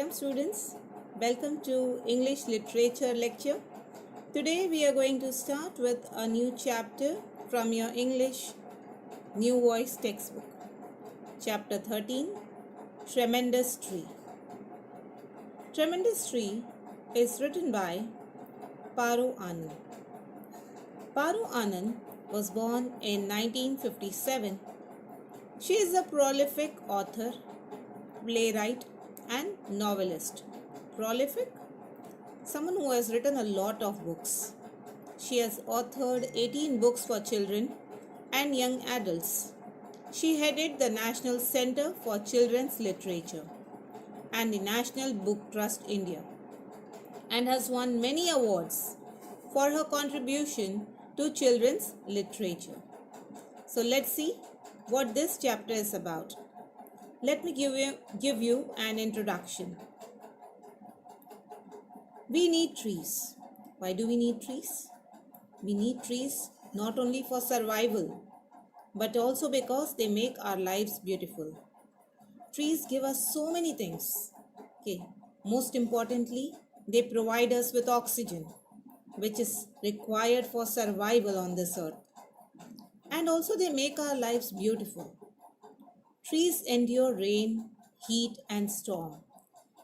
Welcome students. Welcome to English Literature lecture. Today we are going to start with a new chapter from your English New Voice textbook. Chapter 13, Tremendous Tree. Tremendous Tree is written by Paru Anand. Paru Anand was born in 1957. She is a prolific author, playwright and novelist. Prolific? Someone who has written a lot of books. She has authored 18 books for children and young adults. She headed the National Center for Children's Literature and the National Book Trust India and has won many awards for her contribution to children's literature. So let's see what this chapter is about. Let me give you an introduction. We need trees. Why do we need trees? We need trees not only for survival, but also because they make our lives beautiful. Trees give us so many things. Most importantly, they provide us with oxygen, which is required for survival on this earth. And also they make our lives beautiful. Trees endure rain, heat and storm,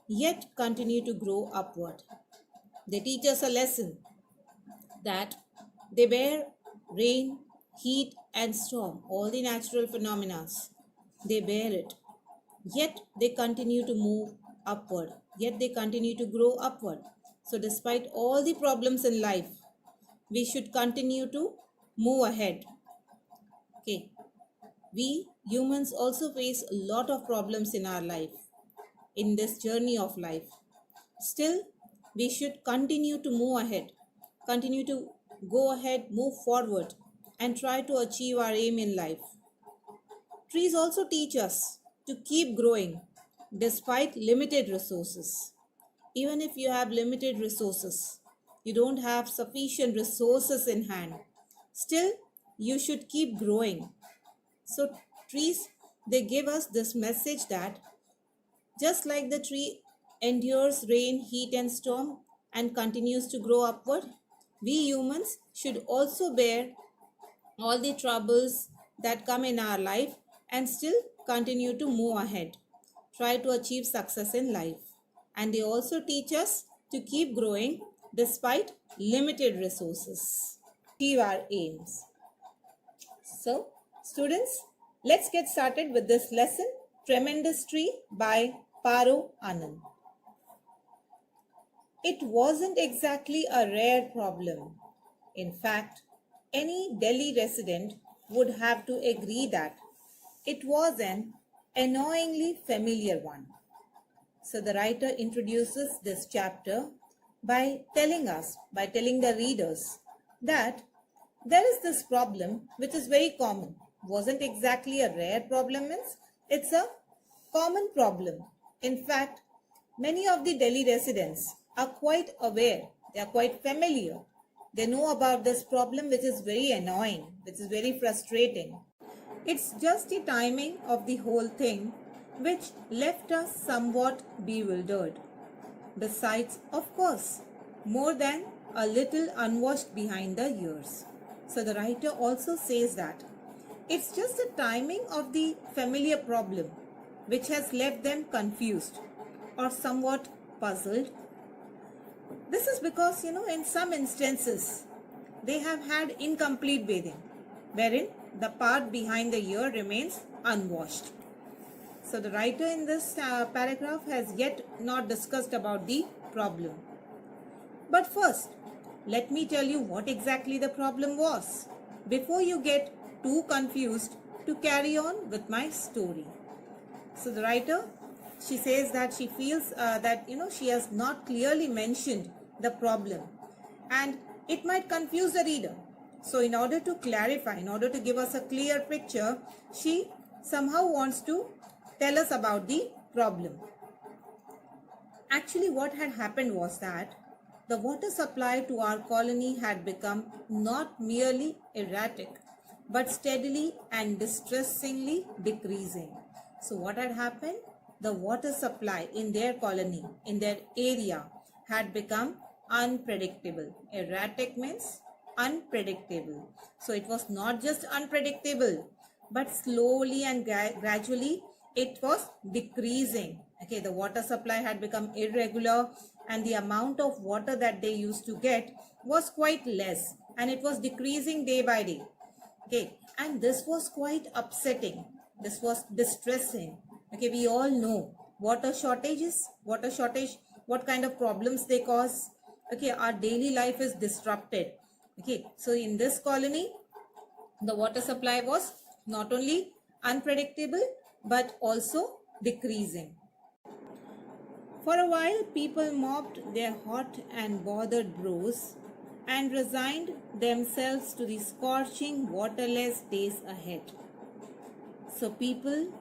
yet continue to grow upward. They teach us a lesson that they bear rain, heat and storm, all the natural phenomena. They bear it, yet they continue to move upward, yet they continue to grow upward. So despite all the problems in life, we should continue to move ahead. We humans also face a lot of problems in our life, in this journey of life. Still, we should continue to move ahead, continue to go ahead, move forward, and try to achieve our aim in life. Trees also teach us to keep growing despite limited resources. Even if you have limited resources, you don't have sufficient resources in hand, still you should keep growing. So trees, they give us this message that just like the tree endures rain, heat and storm and continues to grow upward, we humans should also bear all the troubles that come in our life and still continue to move ahead. Try to achieve success in life. And they also teach us to keep growing despite limited resources. Achieve our aims. So, students, let's get started with this lesson, Tremendous Tree by Paru Anand. It wasn't exactly a rare problem. In fact, any Delhi resident would have to agree that it was an annoyingly familiar one. So the writer introduces this chapter by telling the readers that there is this problem which is very common. Wasn't exactly a rare problem, means it's a common problem. In fact, many of the Delhi residents are quite aware, they are quite familiar. They know about this problem which is very annoying, which is very frustrating. It's just the timing of the whole thing which left us somewhat bewildered. Besides, of course, more than a little unwashed behind the ears. So the writer also says that it's just the timing of the familiar problem which has left them confused or somewhat puzzled. This is because, in some instances, they have had incomplete bathing, wherein the part behind the ear remains unwashed. So the writer in this paragraph has yet not discussed about the problem. But first, let me tell you what exactly the problem was, before you get too confused to carry on with my story. So the writer, she says that she feels that she has not clearly mentioned the problem and it might confuse the reader. So in order to clarify, in order to give us a clear picture, she somehow wants to tell us about the problem. Actually, what had happened was that the water supply to our colony had become not merely erratic, but steadily and distressingly decreasing. So what had happened? the water supply in their colony, in their area, had become unpredictable. Erratic means unpredictable. So it was not just unpredictable, but slowly and gradually it was decreasing. Okay, the water supply had become irregular and the amount of water that they used to get was quite less, and it was decreasing day by day. Okay, and this was quite upsetting. This was distressing. Okay, we all know water shortages, what kind of problems they cause. Okay, our daily life is disrupted. Okay, so in this colony, the water supply was not only unpredictable but also decreasing. For a while, people mopped their hot and bothered brows and resigned themselves to the scorching, waterless days ahead. So, people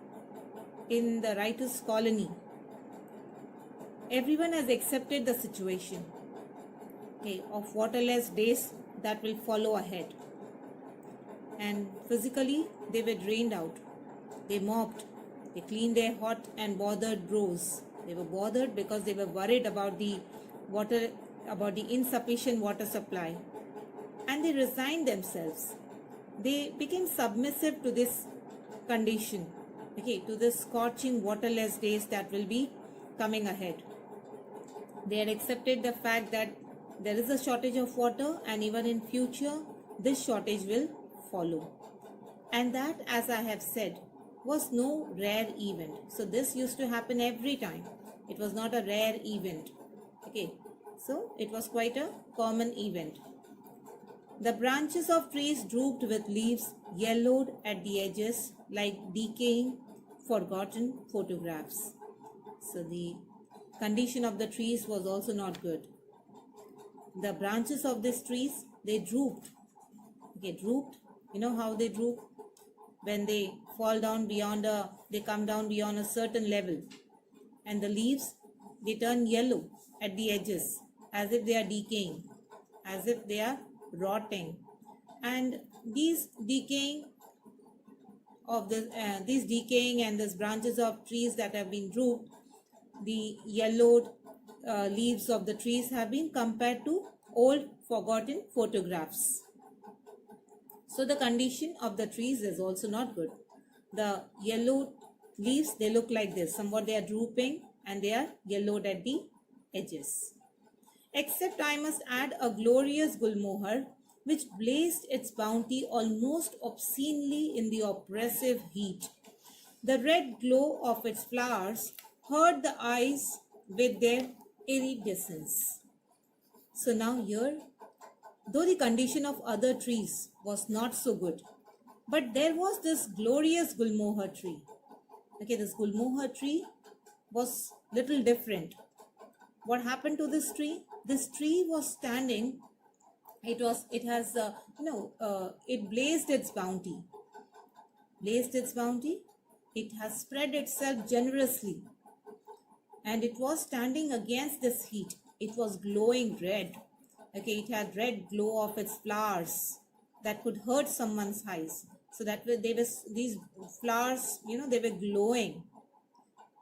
in the writer's colony, everyone has accepted the situation, okay, of waterless days that will follow ahead. And physically, they were drained out. They mopped, they cleaned their hot and bothered brows. They were bothered because they were worried about the insufficient water supply. And they resigned themselves. They became submissive to this condition, okay, to the scorching, waterless days that will be coming ahead. They had accepted the fact that there is a shortage of water, and even in future, this shortage will follow. And that, as I have said, was no rare event. So this used to happen every time. It was not a rare event. Okay, so it was quite a common event. The branches of trees drooped with leaves yellowed at the edges like decaying, forgotten photographs. So the condition of the trees was also not good. The branches of these trees, they drooped. Okay, drooped. You know how they droop? When they fall down they come down beyond a certain level, and the leaves, they turn yellow at the edges, as if they are decaying, as if they are rotting. And these decaying and these branches of trees that have been drooped, the yellowed leaves of the trees have been compared to old forgotten photographs. So the condition of the trees is also not good. The yellow leaves, they look like this. Somewhat they are drooping and they are yellowed at the edges. Except I must add a glorious gulmohar which blazed its bounty almost obscenely in the oppressive heat. The red glow of its flowers hurt the eyes with their iridescence. So now here, though the condition of other trees was not so good, but there was this glorious gulmohar tree. Okay, this gulmohar tree was little different. What happened to this tree? This tree was standing. It blazed its bounty. Blazed its bounty. It has spread itself generously, and it was standing against this heat. It was glowing red. Okay, it had red glow of its flowers that could hurt someone's eyes. So that these flowers, they were glowing,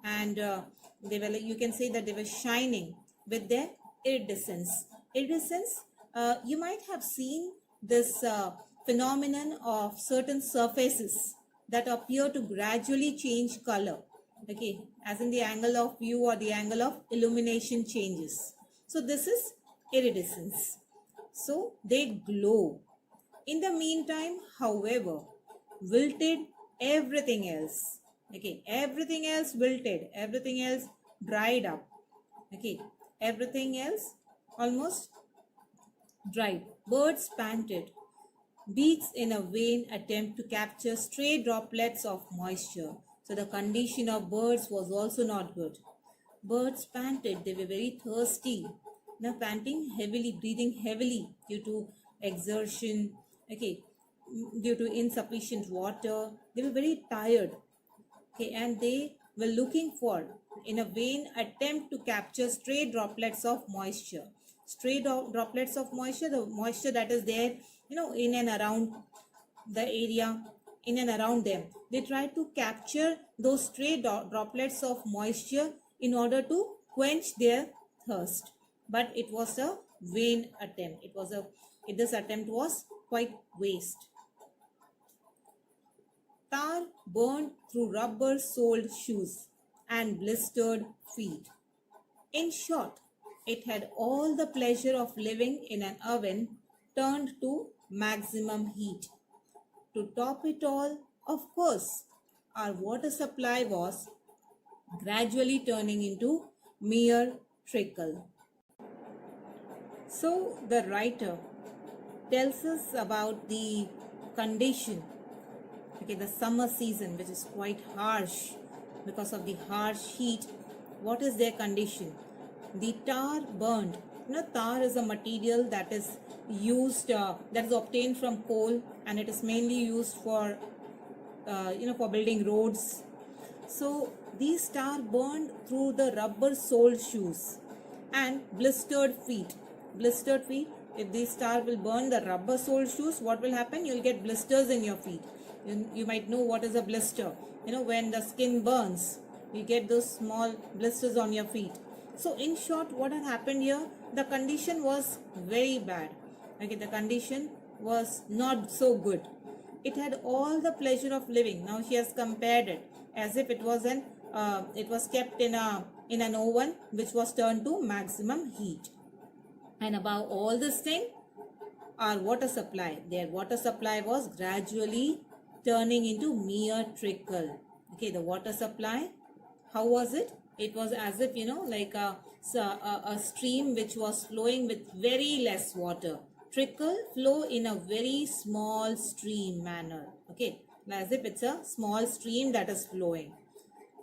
and they were, you can say that they were shining with their iridescence. Iridescence, you might have seen this phenomenon of certain surfaces that appear to gradually change color. Okay, as in the angle of view or the angle of illumination changes. So this is iridescence. So they glow. In the meantime, however, wilted everything else. Okay, everything else wilted, everything else dried up. Okay, everything else almost dried. Birds panted. Beaks in a vain attempt to capture stray droplets of moisture. So the condition of birds was also not good. Birds panted, they were very thirsty. Now panting heavily, breathing heavily due to exertion, okay, due to insufficient water. They were very tired, okay, and they were looking for, in a vain attempt to capture stray droplets of moisture. Stray droplets of moisture, the moisture that is there, in and around the area in and around them. They tried to capture those stray droplets of moisture in order to quench their thirst. But it was a vain attempt. This attempt was quite waste. Tar burned through rubber-soled shoes and blistered feet. In short, it had all the pleasure of living in an oven turned to maximum heat. To top it all, of course, our water supply was gradually turning into mere trickle. So the writer tells us about the condition, okay, the summer season, which is quite harsh because of the harsh heat. What is their condition? The tar burned. Tar is a material that is used, that is obtained from coal, and it is mainly used for, for building roads. So these tar burned through the rubber-soled shoes and blistered feet. Blistered feet. If these tar will burn the rubber-soled shoes, what will happen? You'll get blisters in your feet. You might know what is a blister. When the skin burns, you get those small blisters on your feet. So in short, what had happened here, the condition was very bad. Okay, the condition was not so good. It had all the pleasure of living. Now she has compared it as if it was kept in an oven which was turned to maximum heat. And above all this thing, our water supply, their water supply was gradually turning into mere trickle. Okay, the water supply, how was it? It was as if, like a stream which was flowing with very less water. Trickle, flow in a very small stream manner. Okay, as if it's a small stream that is flowing.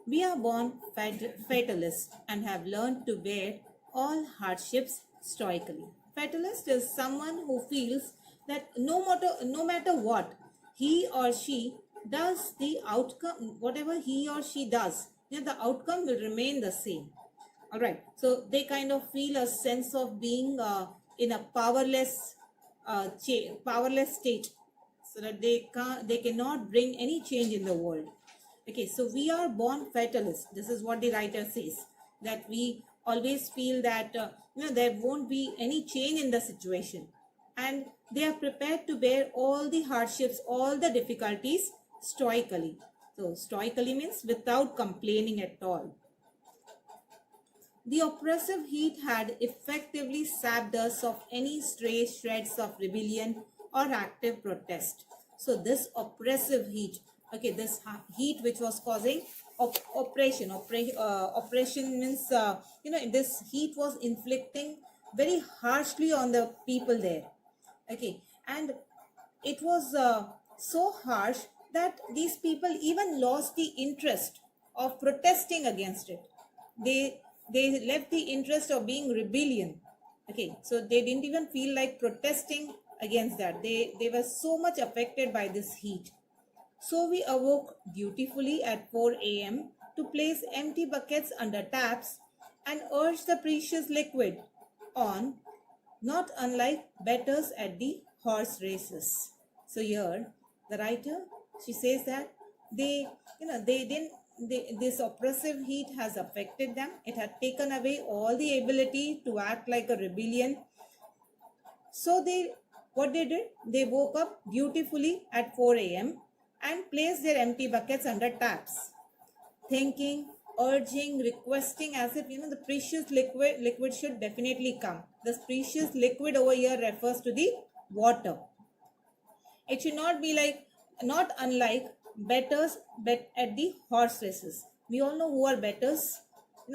We are born fatalists and have learned to bear all hardships stoically. Fatalist is someone who feels that no matter what he or she does, the outcome, whatever he or she does, the outcome will remain the same. All right. So they kind of feel a sense of being in a powerless state, so that they cannot bring any change in the world. Okay. So we are born fatalists. This is what the writer says, that we always feel that there won't be any change in the situation, and they are prepared to bear all the hardships, all the difficulties stoically. So stoically means without complaining at all. The oppressive heat had effectively sapped us of any stray shreds of rebellion or active protest. So this oppressive heat, okay, this heat which was causing oppression. Oppression means, this heat was inflicting very harshly on the people there. Okay, and it was so harsh that these people even lost the interest of protesting against it. They left the interest of being rebellion. Okay, so they didn't even feel like protesting against that. They were so much affected by this heat. So we awoke dutifully at 4 a.m. to place empty buckets under taps and urge the precious liquid on, not unlike bettors at the horse races. So here the writer, she says that this oppressive heat has affected them. It had taken away all the ability to act like a rebellion. So what they did, they woke up dutifully at 4 a.m. and placed their empty buckets under taps, thinking, urging, requesting, as if the precious liquid should definitely come. This precious liquid over here refers to the water. It should not be not unlike bettors bet at the horse races. We all know who are bettors.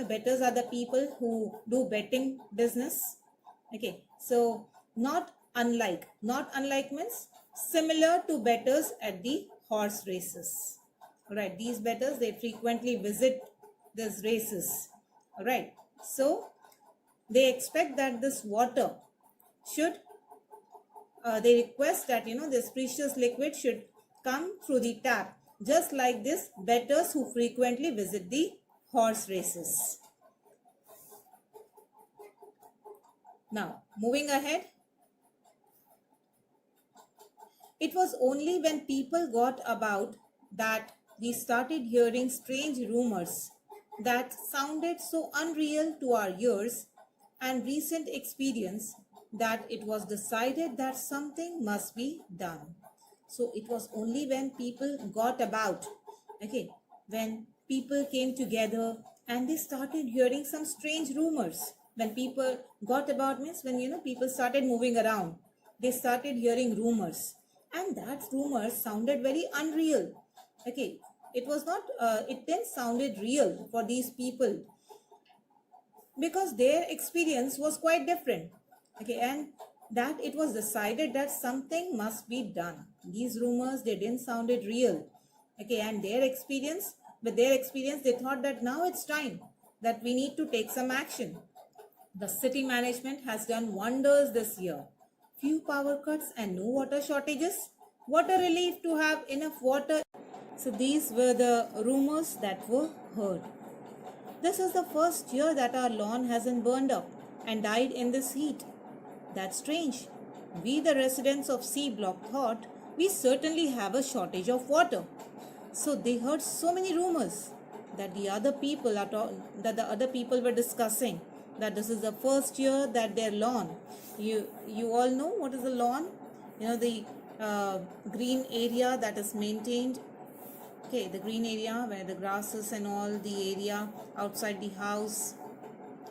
Bettors are the people who do betting business. Okay, so not unlike means similar to bettors at the horse races. All right, these bettors, they frequently visit these races. All right, so they expect that this water should they request that this precious liquid should come through the tap, just like this bettors who frequently visit the horse races. Now moving ahead, It was only when people got about that we started hearing strange rumors that sounded so unreal to our ears and recent experience that it was decided that something must be done. So it was only when people got about, okay, when people came together and they started hearing some strange rumors. When people got about means when people started moving around, they started hearing rumors, and that rumors sounded very unreal. Okay, it was not. It then sounded real for these people because their experience was quite different. Okay, and that it was decided that something must be done. These rumors, they didn't sounded real. Okay, and their experience, with their experience, they thought that now it's time that we need to take some action. The city management has done wonders this year. Few power cuts and no water shortages. Water relief to have enough water. So these were the rumors that were heard. This is the first year that our lawn hasn't burned up and died in this heat. That's strange. We, the residents of C Block, thought we certainly have a shortage of water. So they heard so many rumors that the other people were discussing that this is the first year that their lawn. You all know what is the lawn? The green area that is maintained. Okay, the green area where the grasses and all the area outside the house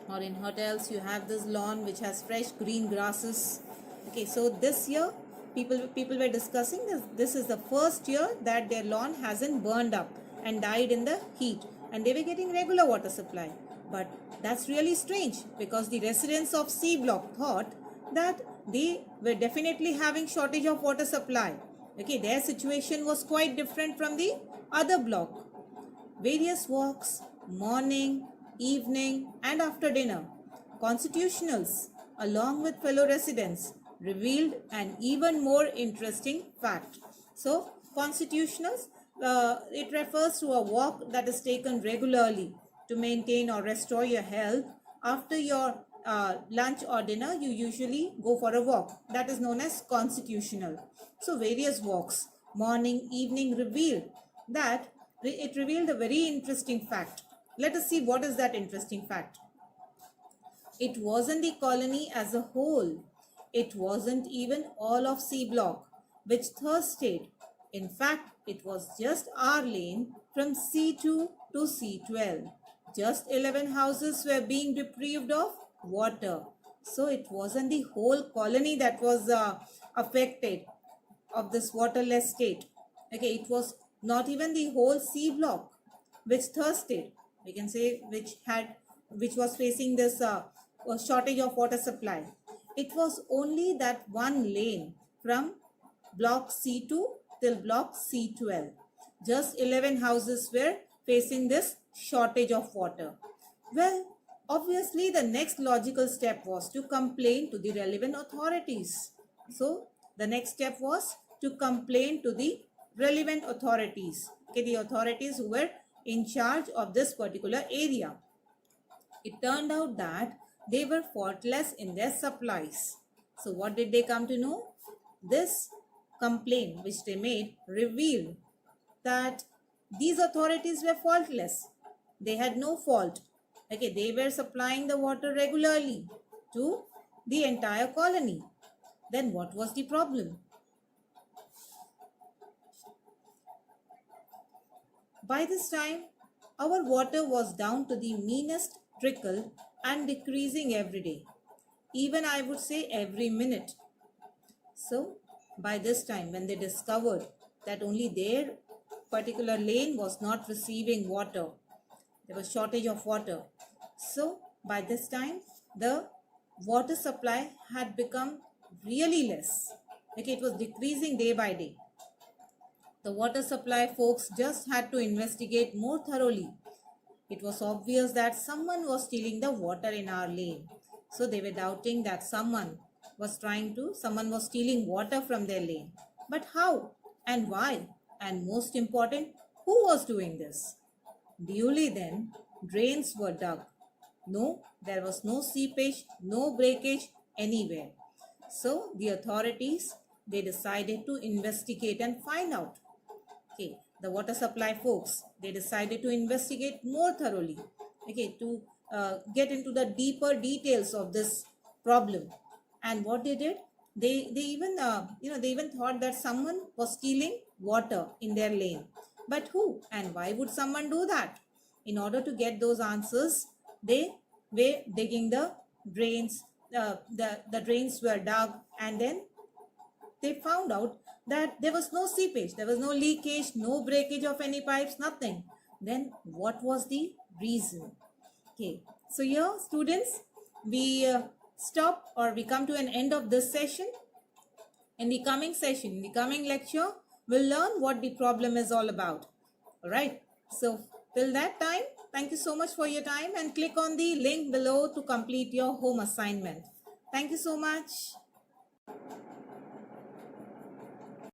or in hotels, you have this lawn which has fresh green grasses. Okay, so this year people were discussing this is the first year that their lawn hasn't burned up and died in the heat, and they were getting regular water supply. But that's really strange because the residents of C Block thought that they were definitely having shortage of water supply. Okay, their situation was quite different from the other block. Various walks, morning, evening, and after dinner, constitutionals, along with fellow residents, revealed an even more interesting fact. So, constitutionals, it refers to a walk that is taken regularly to maintain or restore your health. After your lunch or dinner, you usually go for a walk. That is known as constitutional. So, various walks, morning, evening, revealed that it revealed a very interesting fact. Let us see what is that interesting fact. It wasn't the colony as a whole. It wasn't even all of C Block which thirsted. In fact, it was just our lane from C2 to C12. Just 11 houses were being deprived of water. So it wasn't the whole colony that was affected of this waterless state. Okay, it was not even the whole C Block which thirsted. We can say which was facing this shortage of water supply. It was only that one lane from block C2 till block C12. Just 11 houses were facing this shortage of water. Well, obviously the next logical step was to complain to the relevant authorities. So the next step was to complain to the relevant authorities. Okay, the authorities who were in charge of this particular area. It turned out that they were faultless in their supplies. So what did they come to know? This complaint which they made revealed that these authorities were faultless. They had no fault. Okay, they were supplying the water regularly to the entire colony. Then what was the problem? By this time, our water was down to the meanest trickle and decreasing every day. Even I would say every minute. So, by this time, when they discovered that only their particular lane was not receiving water, there was shortage of water. So, by this time, the water supply had become really less. Okay, it was decreasing day by day. The water supply folks just had to investigate more thoroughly. It was obvious that someone was stealing the water in our lane. So they were doubting that someone was stealing water from their lane. But how and why? And most important, who was doing this? Duly then, drains were dug. No, there was no seepage, no breakage anywhere. So the authorities, they decided to investigate and find out. Okay, the water supply folks, they decided to investigate more thoroughly, okay, to get into the deeper details of this problem. And what they did, they even they even thought that someone was stealing water in their lane. But who and why would someone do that? In order to get those answers, they were digging the drains. The drains were dug, and then they found out that there was no seepage, there was no leakage, no breakage of any pipes, nothing. Then what was the reason? Okay, so here, students, we stop or we come to an end of this session. In the coming session, in the coming lecture, we'll learn what the problem is all about. All right. So till that time, thank you so much for your time, and click on the link below to complete your home assignment. Thank you so much.